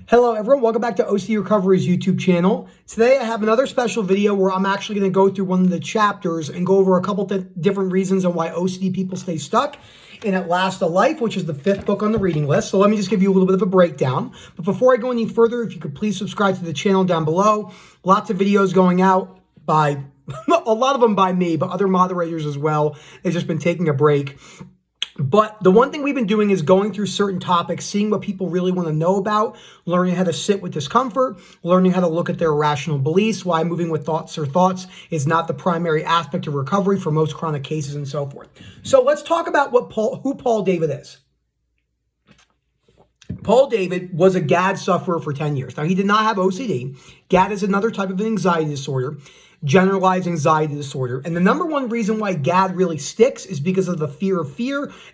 Hello everyone, welcome back to OCD Recovery's YouTube channel. Today I have another special video where I'm actually going to go through one of the chapters and go over a couple different reasons on why OCD people stay stuck in It Lasts a Life, which is the 5th book on the reading list. So let me just give you a little bit of a breakdown. But before I go any further, if you could please subscribe to the channel down below. Lots of videos going out by, a lot of them by me, but other moderators as well. They've just been taking a break. But the one thing we've been doing is going through certain topics, seeing what people really want to know about, learning how to sit with discomfort, learning how to look at their irrational beliefs, why moving with thoughts is not the primary aspect of recovery for most chronic cases and so forth. So let's talk about who Paul David is. Paul David was a GAD sufferer for 10 years. Now, he did not have OCD. GAD is another type of anxiety disorder, generalized anxiety disorder. And the number one reason why GAD really sticks is because of the fear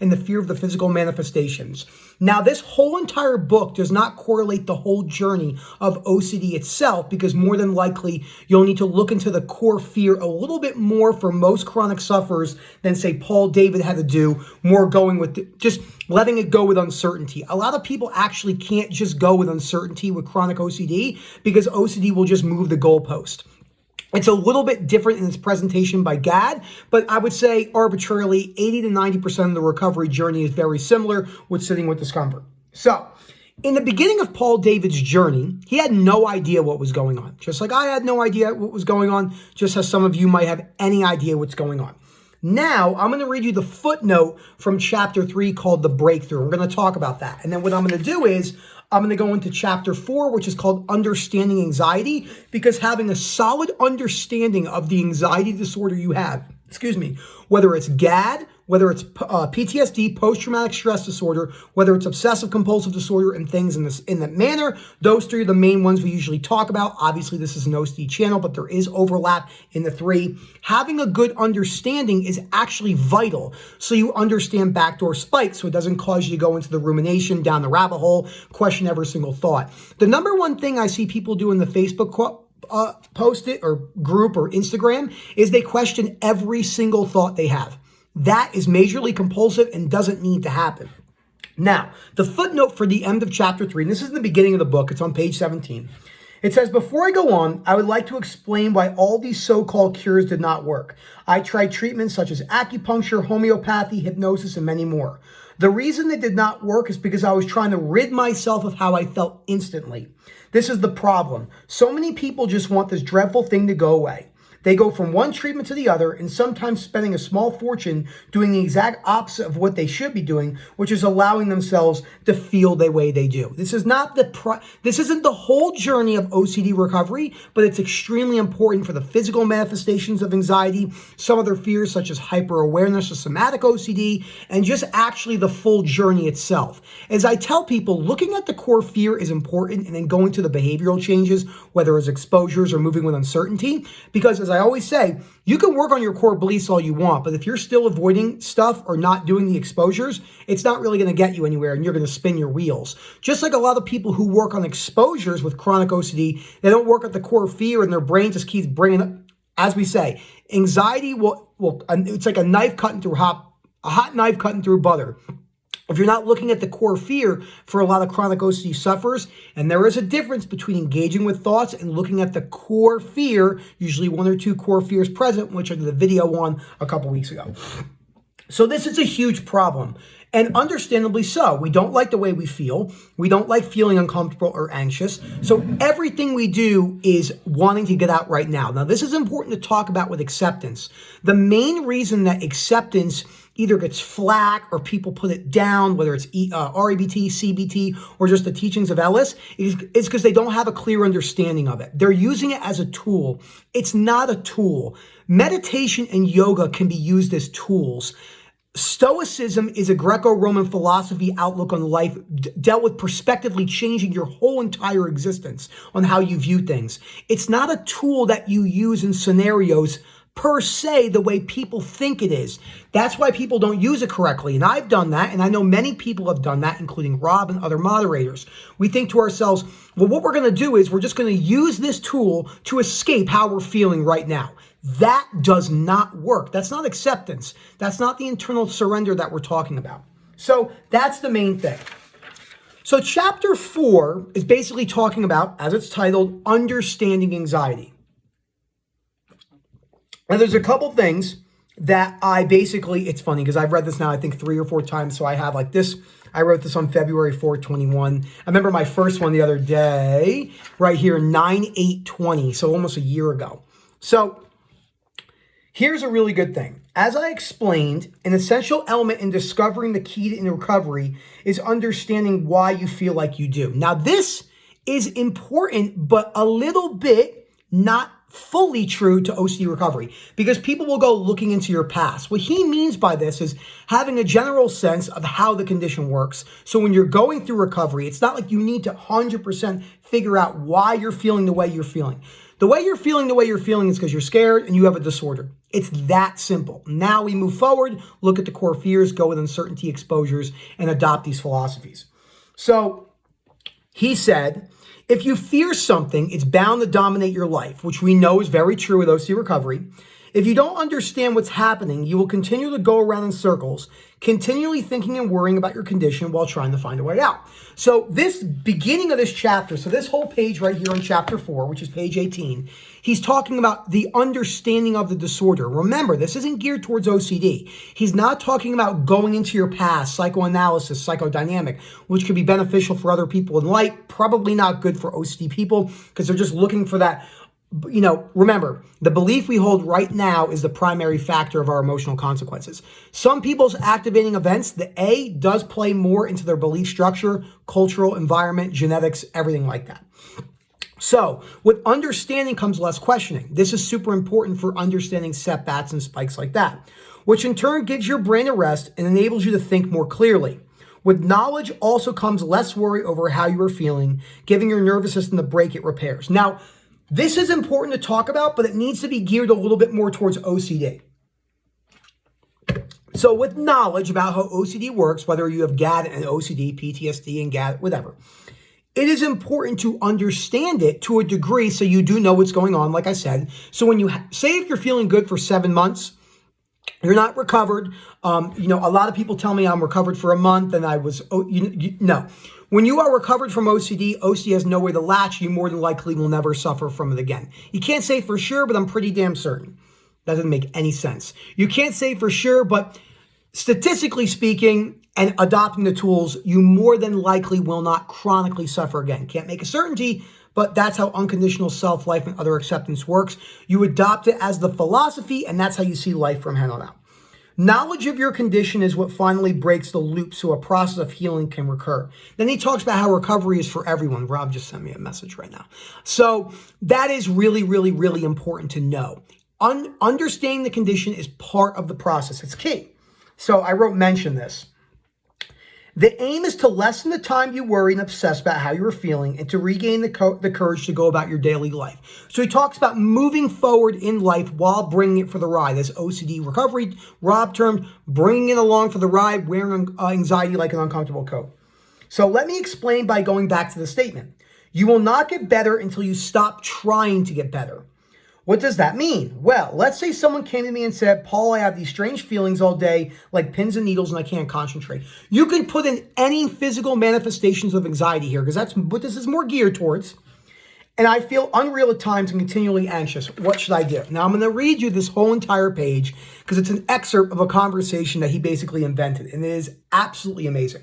and the fear of the physical manifestations. Now, this whole entire book does not correlate the whole journey of OCD itself, because more than likely you'll need to look into the core fear a little bit more for most chronic sufferers than, say, Paul David had to do, more going with just letting it go with uncertainty. A lot of people actually can't just go with uncertainty with chronic OCD because OCD will just move the goalpost. It's a little bit different in its presentation by GAD, but I would say arbitrarily 80 to 90% of the recovery journey is very similar with sitting with discomfort. So, in the beginning of Paul David's journey, he had no idea what was going on. Just like I had no idea what was going on, just as some of you might have any idea what's going on. Now, I'm going to read you the footnote from chapter 3 called The Breakthrough. We're going to talk about that. And then what I'm going to do is I'm going to go into chapter 4, which is called Understanding Anxiety, because having a solid understanding of the anxiety disorder you have, whether it's GAD, whether it's PTSD, post-traumatic stress disorder, whether it's obsessive compulsive disorder and things in that manner, those three are the main ones we usually talk about. Obviously, this is an OCD channel, but there is overlap in the three. Having a good understanding is actually vital, so you understand backdoor spikes, so it doesn't cause you to go into the rumination, down the rabbit hole, question every single thought. The number one thing I see people do in the Facebook post it or group or Instagram is they question every single thought they have. That is majorly compulsive and doesn't need to happen. Now, the footnote for the end of chapter 3, and this is in the beginning of the book, it's on page 17. It says, before I go on, I would like to explain why all these so-called cures did not work. I tried treatments such as acupuncture, homeopathy, hypnosis, and many more. The reason they did not work is because I was trying to rid myself of how I felt instantly. This is the problem. So many people just want this dreadful thing to go away. They go from one treatment to the other and sometimes spending a small fortune doing the exact opposite of what they should be doing, which is allowing themselves to feel the way they do. This is not this isn't the whole journey of OCD recovery, but it's extremely important for the physical manifestations of anxiety, some other fears such as hyper-awareness or somatic OCD, and just actually the full journey itself. As I tell people, looking at the core fear is important, and then going to the behavioral changes, whether it's exposures or moving with uncertainty, because as I always say, you can work on your core beliefs all you want, but if you're still avoiding stuff or not doing the exposures, it's not really going to get you anywhere and you're going to spin your wheels. Just like a lot of people who work on exposures with chronic OCD, they don't work at the core fear and their brain just keeps bringing up, as we say, anxiety it's like a hot knife cutting through butter. If you're not looking at the core fear for a lot of chronic OCD sufferers, and there is a difference between engaging with thoughts and looking at the core fear, usually one or two core fears present, which I did a video on a couple weeks ago. So this is a huge problem, and understandably so. We don't like the way we feel. We don't like feeling uncomfortable or anxious. So everything we do is wanting to get out right now. Now, this is important to talk about with acceptance. The main reason that acceptance either gets flack or people put it down, whether it's REBT, CBT, or just the teachings of Ellis, is because they don't have a clear understanding of it. They're using it as a tool. It's not a tool. Meditation and yoga can be used as tools. Stoicism is a Greco-Roman philosophy outlook on life, dealt with prospectively changing your whole entire existence on how you view things. It's not a tool that you use in scenarios per se the way people think it is. That's why people don't use it correctly. And I've done that, and I know many people have done that, including Rob and other moderators. We think to ourselves, well, what we're going to do is we're just going to use this tool to escape how we're feeling right now. That does not work. That's not acceptance. That's not the internal surrender that we're talking about. So that's the main thing. So chapter 4 is basically talking about, as it's titled, understanding anxiety. And there's a couple things that it's funny because I've read this now, I think 3 or 4 times. So I have like this, I wrote this on February 4th, 21. I remember my first one the other day, right here, 9/8/20, so almost a year ago. So here's a really good thing. As I explained, an essential element in discovering the key to recovery is understanding why you feel like you do. Now, this is important, but a little bit not fully true to OCD recovery, because people will go looking into your past. What he means by this is having a general sense of how the condition works. So when you're going through recovery, it's not like you need to 100% figure out why you're feeling the way you're feeling. The way you're feeling is because you're scared and you have a disorder. It's that simple. Now we move forward, look at the core fears, go with uncertainty exposures, and adopt these philosophies. So he said, if you fear something, it's bound to dominate your life, which we know is very true with OCD recovery. If you don't understand what's happening, you will continue to go around in circles, continually thinking and worrying about your condition while trying to find a way out. So this beginning of this chapter, so this whole page right here on chapter 4, which is page 18, he's talking about the understanding of the disorder. Remember, this isn't geared towards OCD. He's not talking about going into your past, psychoanalysis, psychodynamic, which could be beneficial for other people in life, probably not good for OCD people because they're just looking for that. Remember, the belief we hold right now is the primary factor of our emotional consequences. Some people's activating events, the A, does play more into their belief structure, cultural environment, genetics, everything like that. So with understanding comes less questioning. This is super important for understanding setbacks and spikes like that, which in turn gives your brain a rest and enables you to think more clearly. With knowledge also comes less worry over how you are feeling, giving your nervous system the break it repairs. Now, this is important to talk about, but it needs to be geared a little bit more towards OCD. So with knowledge about how OCD works, whether you have GAD and OCD, PTSD and GAD, whatever, it is important to understand it to a degree so you do know what's going on, like I said. So when you say if you're feeling good for 7 months, you're not recovered. A lot of people tell me I'm recovered for a month and I was, no. When you are recovered from OCD, OCD has no way to latch. You more than likely will never suffer from it again. You can't say for sure, but I'm pretty damn certain. That doesn't make any sense. You can't say for sure, but statistically speaking and adopting the tools, you more than likely will not chronically suffer again. Can't make a certainty, but that's how unconditional self-life and other acceptance works. You adopt it as the philosophy, and that's how you see life from here on out. Knowledge of your condition is what finally breaks the loop so a process of healing can recur. Then he talks about how recovery is for everyone. Rob just sent me a message right now. So that is really, really, really important to know. Understanding the condition is part of the process. It's key. So I mention this. The aim is to lessen the time you worry and obsess about how you are feeling and to regain the courage to go about your daily life. So he talks about moving forward in life while bringing it for the ride. This OCD recovery, Rob termed bringing it along for the ride, wearing anxiety like an uncomfortable coat. So let me explain by going back to the statement. You will not get better until you stop trying to get better. What does that mean? Well, let's say someone came to me and said, Paul, I have these strange feelings all day, like pins and needles, and I can't concentrate. You can put in any physical manifestations of anxiety here, because that's what this is more geared towards. And I feel unreal at times and continually anxious. What should I do? Now, I'm going to read you this whole entire page, because it's an excerpt of a conversation that he basically invented, and it is absolutely amazing.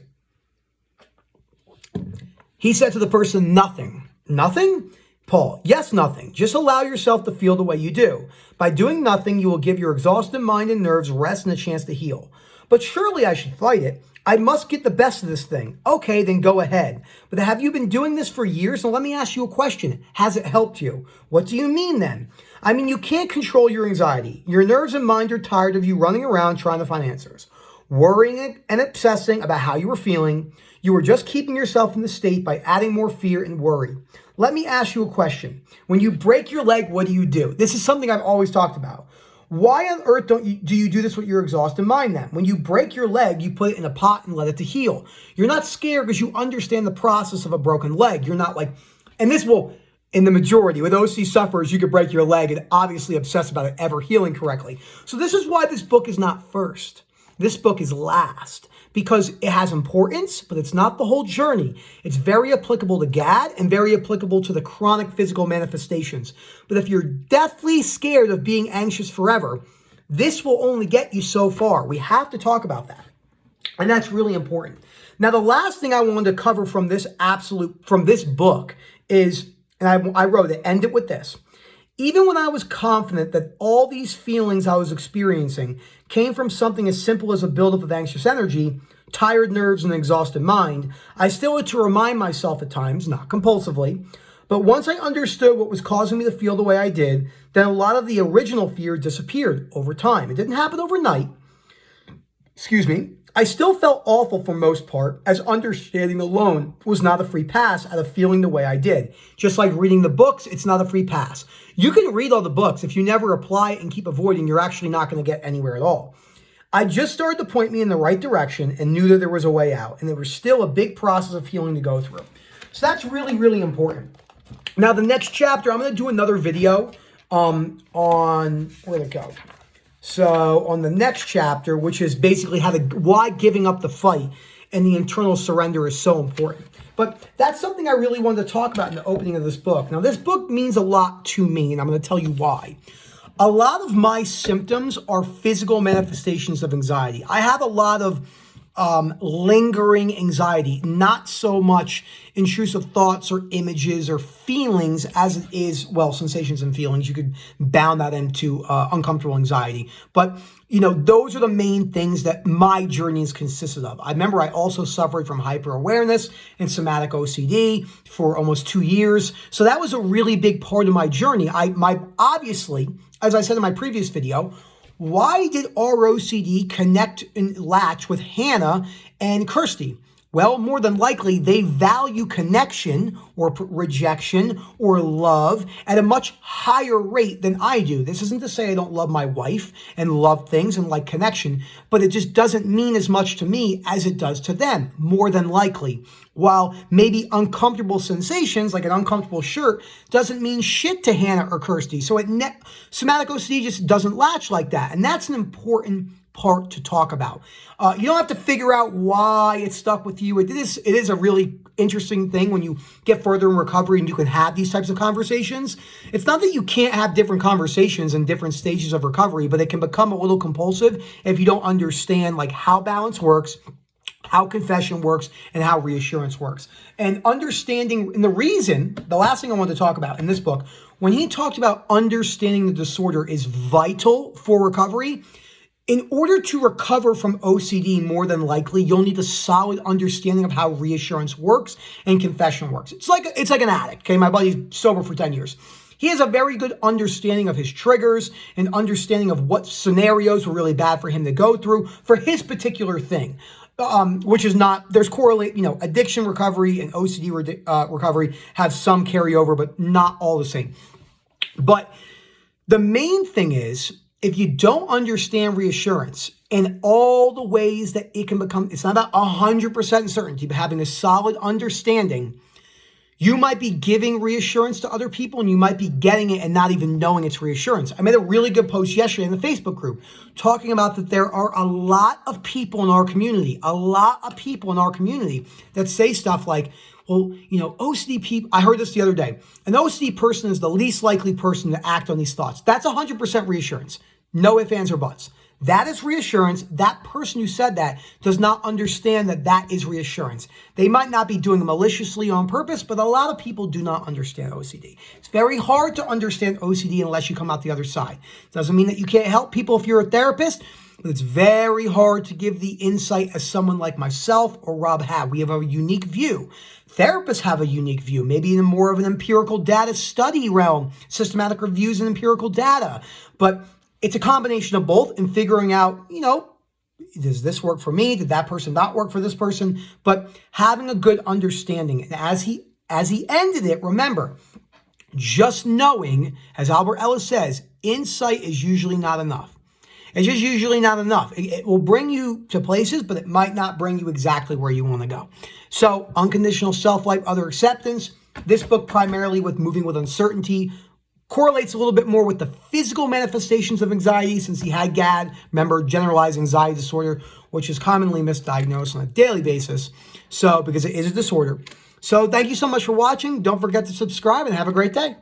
He said to the person, nothing. Nothing? Paul, yes, nothing. Just allow yourself to feel the way you do. By doing nothing, you will give your exhausted mind and nerves rest and a chance to heal. But surely I should fight it. I must get the best of this thing. Okay, then go ahead. But have you been doing this for years? And let me ask you a question. Has it helped you? What do you mean then? I mean, you can't control your anxiety. Your nerves and mind are tired of you running around trying to find answers, worrying and obsessing about how you were feeling. You are just keeping yourself in the state by adding more fear and worry. Let me ask you a question. When you break your leg, what do you do? This is something I've always talked about. Why on earth do you do this with your exhausted mind then? When you break your leg, you put it in a pot and let it to heal. You're not scared because you understand the process of a broken leg. You're not like, and this will, in the majority, with OCD sufferers, you could break your leg and obviously obsess about it ever healing correctly. So this is why this book is not first. this book is last because it has importance, but it's not the whole journey. It's very applicable to GAD and very applicable to the chronic physical manifestations. But if you're deathly scared of being anxious forever, this will only get you so far. We have to talk about that. And that's really important. Now, the last thing I wanted to cover from this book is, and I wrote it, end it with this. Even when I was confident that all these feelings I was experiencing came from something as simple as a buildup of anxious energy, tired nerves, and an exhausted mind, I still had to remind myself at times, not compulsively, but once I understood what was causing me to feel the way I did, then a lot of the original fear disappeared over time. It didn't happen overnight. Excuse me. I still felt awful for most part, as understanding alone was not a free pass out of feeling the way I did. Just like reading the books, it's not a free pass. You can read all the books. If you never apply it and keep avoiding, you're actually not going to get anywhere at all. I just started to point me in the right direction and knew that there was a way out, and there was still a big process of healing to go through. So that's really, really important. Now, the next chapter, I'm going to do another video on, where'd it go? So on the next chapter, which is basically why giving up the fight and the internal surrender is so important. But that's something I really wanted to talk about in the opening of this book. Now, this book means a lot to me, and I'm going to tell you why. A lot of my symptoms are physical manifestations of anxiety. I have a lot of lingering anxiety, not so much intrusive thoughts or images or feelings as it is, well, sensations and feelings. You could bound that into uncomfortable anxiety. But, those are the main things that my journey has consisted of. I remember I also suffered from hyper-awareness and somatic OCD for almost 2 years. So that was a really big part of my journey. Obviously, as I said in my previous video, why did ROCD connect and latch with Hannah and Kirsty? Well, more than likely, they value connection or rejection or love at a much higher rate than I do. This isn't to say I don't love my wife and love things and like connection, but it just doesn't mean as much to me as it does to them, more than likely. While maybe uncomfortable sensations, like an uncomfortable shirt, doesn't mean shit to Hannah or Kirsty. So somatic OCD just doesn't latch like that. And that's an important part to talk about. You don't have to figure out why it stuck with you. It is a really interesting thing when you get further in recovery and you can have these types of conversations. It's not that you can't have different conversations in different stages of recovery, but it can become a little compulsive if you don't understand like how balance works, how confession works, and how reassurance works. And understanding, and the last thing I want to talk about in this book, when he talked about understanding the disorder is vital for recovery. In order to recover from OCD, more than likely, you'll need a solid understanding of how reassurance works and confession works. It's like an addict, okay? My buddy's sober for 10 years. He has a very good understanding of his triggers and understanding of what scenarios were really bad for him to go through for his particular thing. Which is not, there's addiction recovery and OCD recovery have some carryover, but not all the same. But the main thing is, if you don't understand reassurance and all the ways that it can become, it's not about 100% certainty, but having a solid understanding, you might be giving reassurance to other people and you might be getting it and not even knowing it's reassurance. I made a really good post yesterday in the Facebook group talking about that there are a lot of people in our community, that say stuff like, well, OCD people, I heard this the other day, an OCD person is the least likely person to act on these thoughts. That's 100% reassurance. No ifs, ands, or buts. That is reassurance. That person who said that does not understand that that is reassurance. They might not be doing it maliciously on purpose, but a lot of people do not understand OCD. It's very hard to understand OCD unless you come out the other side. Doesn't mean that you can't help people if you're a therapist, but it's very hard to give the insight as someone like myself or Rob had. We have a unique view. Therapists have a unique view, maybe in more of an empirical data study realm, systematic reviews and empirical data. But it's a combination of both and figuring out, does this work for me? Did that person not work for this person? But having a good understanding. And as he ended it, remember, just knowing, as Albert Ellis says, insight is usually not enough. It's just usually not enough. It will bring you to places, but it might not bring you exactly where you want to go. So unconditional self-life, other acceptance. This book primarily with moving with uncertainty, correlates a little bit more with the physical manifestations of anxiety since he had GAD, remember, generalized anxiety disorder, which is commonly misdiagnosed on a daily basis. So, because it is a disorder. So thank you so much for watching. Don't forget to subscribe and have a great day.